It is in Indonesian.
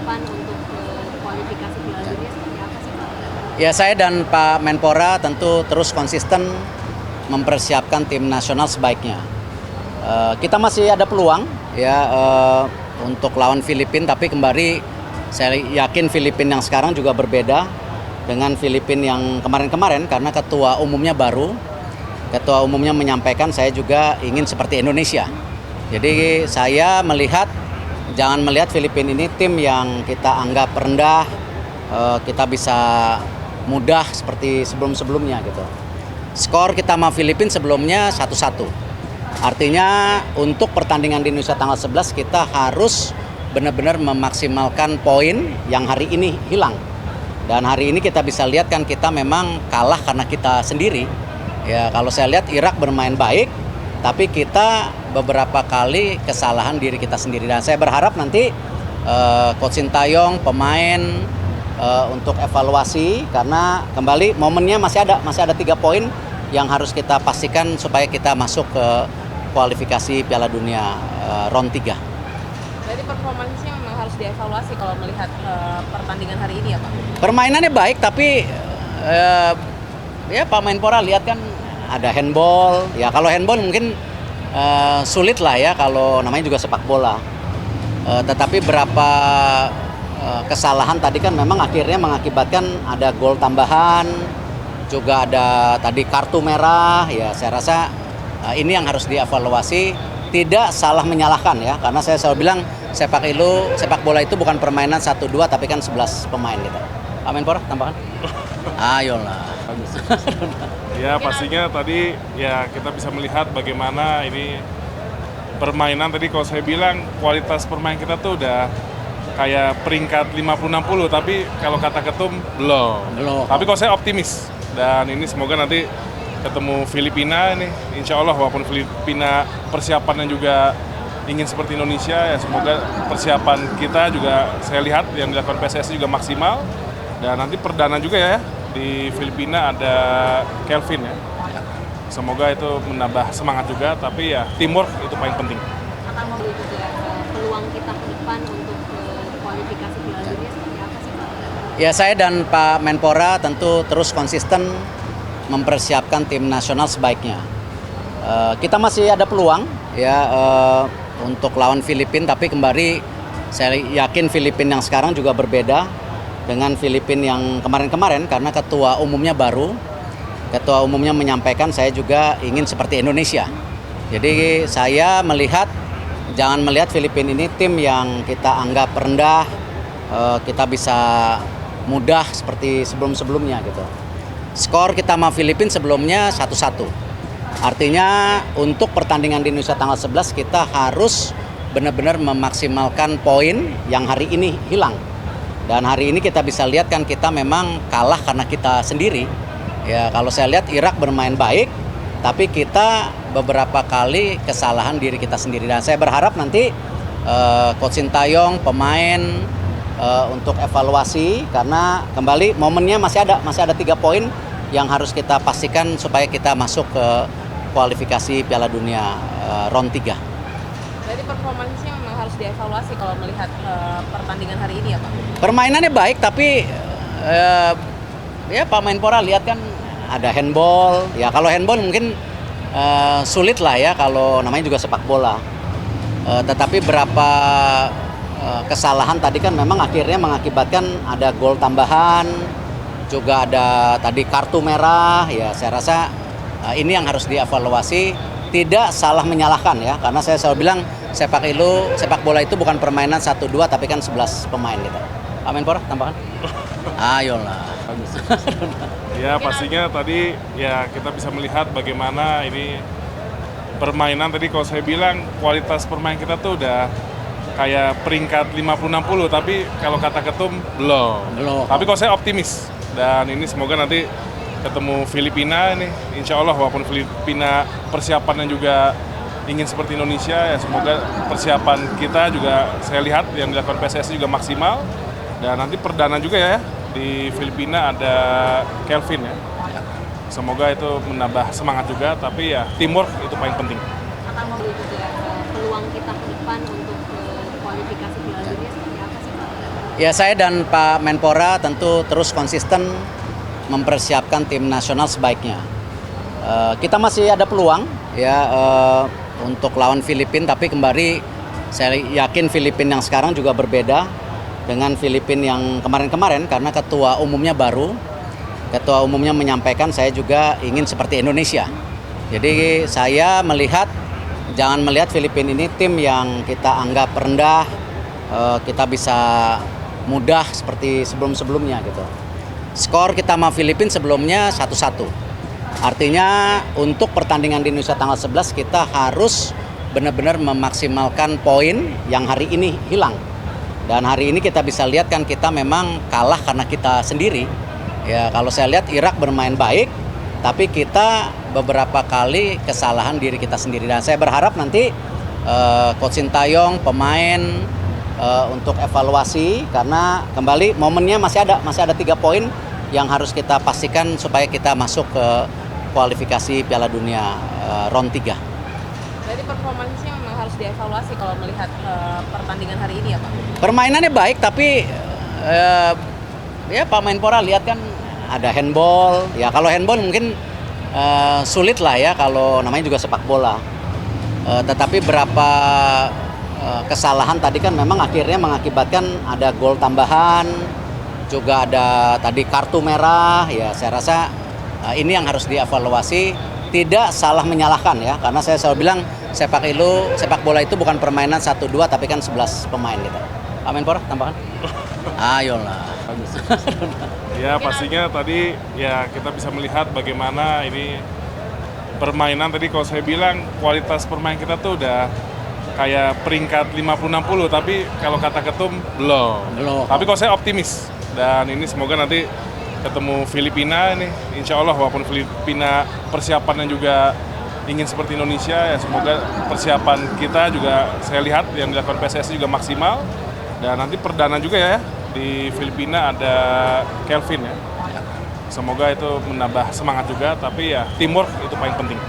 depan untuk kualifikasi Piala Dunia seperti apa sih Pak? Ya, saya dan Pak Menpora tentu terus konsisten mempersiapkan tim nasional sebaiknya. Kita masih ada peluang ya untuk lawan Filipina, tapi kembali saya yakin Filipina yang sekarang juga berbeda dengan Filipina yang kemarin-kemarin karena ketua umumnya baru. Ketua umumnya menyampaikan saya juga ingin seperti Indonesia. Jadi saya jangan melihat Filipina ini tim yang kita anggap rendah, kita bisa mudah seperti sebelum-sebelumnya gitu. Skor kita sama Filipina sebelumnya 1-1. Artinya untuk pertandingan di Indonesia tanggal 11 kita harus benar-benar memaksimalkan poin yang hari ini hilang. Dan hari ini kita bisa lihat kan kita memang kalah karena kita sendiri. Ya, kalau saya lihat Irak bermain baik, tapi kita beberapa kali kesalahan diri kita sendiri. Dan saya berharap nanti Coach Sintayong, pemain untuk evaluasi karena kembali momennya masih ada 3 poin yang harus kita pastikan supaya kita masuk ke kualifikasi Piala Dunia round 3. Berarti performansnya memang harus dievaluasi kalau melihat pertandingan hari ini ya Pak? Permainannya baik tapi ya Pak Menpora lihat kan ada handball. Ya kalau handball mungkin sulit lah ya kalau namanya juga sepak bola. Tetapi berapa kesalahan tadi kan memang akhirnya mengakibatkan ada gol tambahan, juga ada tadi kartu merah. Ya saya rasa ini yang harus dievaluasi, tidak salah menyalahkan ya, karena saya selalu bilang sepak bola itu bukan permainan 1-2 tapi kan 11 pemain gitu. Pak Menpora tambahan? Ayolah. Ya pastinya tadi ya kita bisa melihat bagaimana ini permainan tadi kalau saya bilang kualitas permain kita tuh udah kayak peringkat 50-60 tapi kalau kata ketum belum. Tapi kalau saya optimis dan ini semoga nanti ketemu Filipina ini insya Allah walaupun Filipina persiapannya juga ingin seperti Indonesia ya semoga persiapan kita juga saya lihat yang dilakukan PSSI juga maksimal dan nanti perdana juga ya di Filipina ada Kelvin ya. Semoga itu menambah semangat juga, tapi ya teamwork itu paling penting. Akan mau juga peluang kita ke depan untuk kualifikasi Piala Dunia seperti apa sih Pak? Ya, saya dan Pak Menpora tentu terus konsisten mempersiapkan tim nasional sebaiknya. Kita masih ada peluang ya untuk lawan Filipina, tapi kembali saya yakin Filipina yang sekarang juga berbeda dengan Filipina yang kemarin-kemarin karena ketua umumnya baru. Ketua umumnya menyampaikan saya juga ingin seperti Indonesia. Jadi saya jangan melihat Filipina ini tim yang kita anggap rendah, kita bisa mudah seperti sebelum-sebelumnya gitu. Skor kita sama Filipina sebelumnya 1-1. Artinya untuk pertandingan di Indonesia tanggal 11 kita harus benar-benar memaksimalkan poin yang hari ini hilang. Dan hari ini kita bisa lihat kan kita memang kalah karena kita sendiri. Ya, kalau saya lihat Irak bermain baik, tapi kita beberapa kali kesalahan diri kita sendiri. Dan saya berharap nanti Coach Sintayong, pemain untuk evaluasi karena kembali momennya masih ada 3 poin yang harus kita pastikan supaya kita masuk ke kualifikasi Piala Dunia round 3. Berarti performansnya memang harus dievaluasi kalau melihat pertandingan hari ini ya Pak? Permainannya baik tapi ya Pak Menpora lihat kan ada handball. Ya kalau handball mungkin sulit lah ya kalau namanya juga sepak bola. Tetapi berapa kesalahan tadi kan memang akhirnya mengakibatkan ada gol tambahan, juga ada tadi kartu merah. Ya saya rasa ini yang harus dievaluasi, tidak salah menyalahkan ya, karena saya selalu bilang sepak bola itu bukan permainan 1-2 tapi kan 11 pemain gitu. Pak Menpora tambahan? Ayolah. Ya pastinya tadi ya kita bisa melihat bagaimana ini permainan tadi kalau saya bilang kualitas permain kita tuh udah kayak peringkat 50-60 tapi kalau kata ketum belum. Tapi kalau saya optimis dan ini semoga nanti ketemu Filipina ini insya Allah walaupun Filipina persiapannya juga ingin seperti Indonesia ya semoga persiapan kita juga saya lihat yang dilakukan PSSI juga maksimal dan nanti perdana juga ya di Filipina ada Kelvin ya. Semoga itu menambah semangat juga, tapi ya teamwork itu paling penting. Akan mau juga peluang kita ke depan untuk kualifikasi Piala Dunia seperti apa sih Pak? Ya, saya dan Pak Menpora tentu terus konsisten mempersiapkan tim nasional sebaiknya. Kita masih ada peluang ya untuk lawan Filipina, tapi kembali saya yakin Filipina yang sekarang juga berbeda dengan Filipina yang kemarin-kemarin karena ketua umumnya baru. Ketua umumnya menyampaikan saya juga ingin seperti Indonesia. Jadi saya jangan melihat Filipina ini tim yang kita anggap rendah, kita bisa mudah seperti sebelum-sebelumnya gitu. Skor kita sama Filipina sebelumnya 1-1. Artinya untuk pertandingan di Indonesia tanggal 11 kita harus benar-benar memaksimalkan poin yang hari ini hilang. Dan hari ini kita bisa lihat kan kita memang kalah karena kita sendiri. Ya, kalau saya lihat Irak bermain baik, tapi kita beberapa kali kesalahan diri kita sendiri. Dan saya berharap nanti Coach Sintayong, pemain untuk evaluasi karena kembali momennya masih ada 3 poin yang harus kita pastikan supaya kita masuk ke kualifikasi Piala Dunia round 3. Berarti performansnya memang harus dievaluasi kalau melihat pertandingan hari ini ya Pak? Permainannya baik tapi ya Pak Menpora lihat kan ada handball. Ya kalau handball mungkin sulit lah ya kalau namanya juga sepak bola. Tetapi berapa kesalahan tadi kan memang akhirnya mengakibatkan ada gol tambahan, juga ada tadi kartu merah. Ya saya rasa ini yang harus dievaluasi, tidak salah menyalahkan ya, karena saya selalu bilang sepak bola itu bukan permainan 1-2 tapi kan 11 pemain gitu. Pak Menpora tambahan? Ayolah. Ya pastinya tadi ya kita bisa melihat bagaimana ini permainan tadi kalau saya bilang kualitas permain kita tuh udah kayak peringkat 50-60, tapi kalau kata ketum belum. Tapi kalau saya optimis dan ini semoga nanti ketemu Filipina ini, insya Allah walaupun Filipina persiapannya juga ingin seperti Indonesia ya, semoga persiapan kita juga saya lihat yang dilakukan PSSI juga maksimal. Dan nanti perdana juga ya di Filipina ada Kelvin ya. Semoga itu menambah semangat juga, tapi ya teamwork itu paling penting.